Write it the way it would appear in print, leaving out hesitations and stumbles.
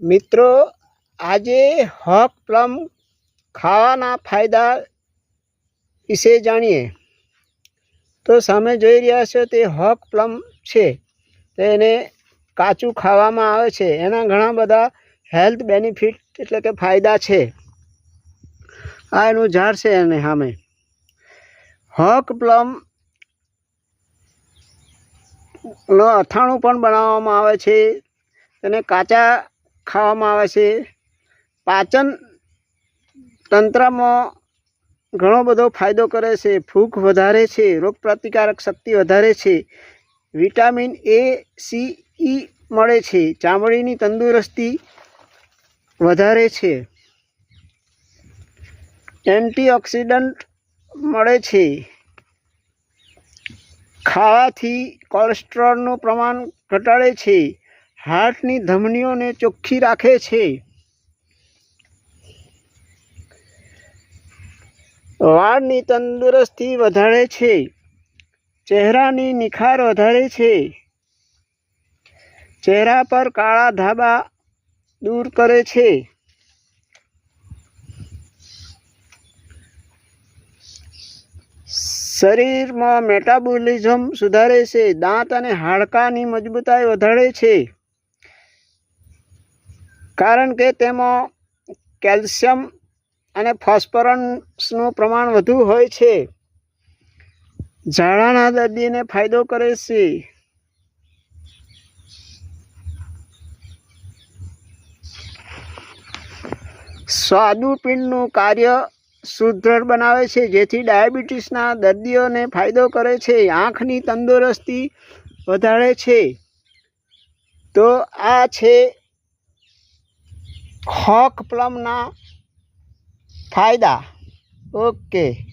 મિત્રો, આજે હક પ્લમ ખાવાના ફાયદા વિશે જાણીએ. તો સામે જોઈ રહ્યા છો તે હક પ્લમ છે. તેને કાચું ખાવામાં આવે છે. એના ઘણા બધા હેલ્થ બેનિફિટ એટલે કે ફાયદા છે. આ એનું ઝાડ છે. એને સામે હક પ્લમ નો અથાણું પણ બનાવવામાં આવે છે. તેને કાચા ખાવામાં આવે છે. પાચન તંત્રમાં ઘણો બધો ફાયદો કરે છે. ભૂખ વધારે છે. રોગપ્રતિકારક શક્તિ વધારે છે. વિટામિન A, C, E મળે છે. ચામડીની તંદુરસ્તી વધારે છે. એન્ટીઓક્સિડન્ટ મળે છે. ખાવાથી કોલેસ્ટ્રોલનું પ્રમાણ ઘટાડે છે. હાર્ટની ધમનીઓને ચોખ્ખી રાખે છે. વાળની તંદુરસ્તી વધારે છે. ચહેરાની નિખાર વધારે છે. ચહેરા પર કાળા ધાબા દૂર કરે છે. શરીરમાં મેટાબોલિઝમ સુધારે છે. દાંત અને હાડકાની મજબૂતાઈ વધારે છે. કારણ કે તેમાં કેલ્શિયમ અને ફોસ્ફરસનું પ્રમાણ વધુ હોય છે. ઝાડાના દર્દીને ફાયદો કરે છે. સ્વાદુપિંડનું કાર્ય સુદૃઢ બનાવે છે, જેથી ડાયાબિટીસના દર્દીઓને ફાયદો કરે છે. આંખની તંદુરસ્તી વધારે છે. તો આ છે હક પ્લમના ફાયદા. ઓકે.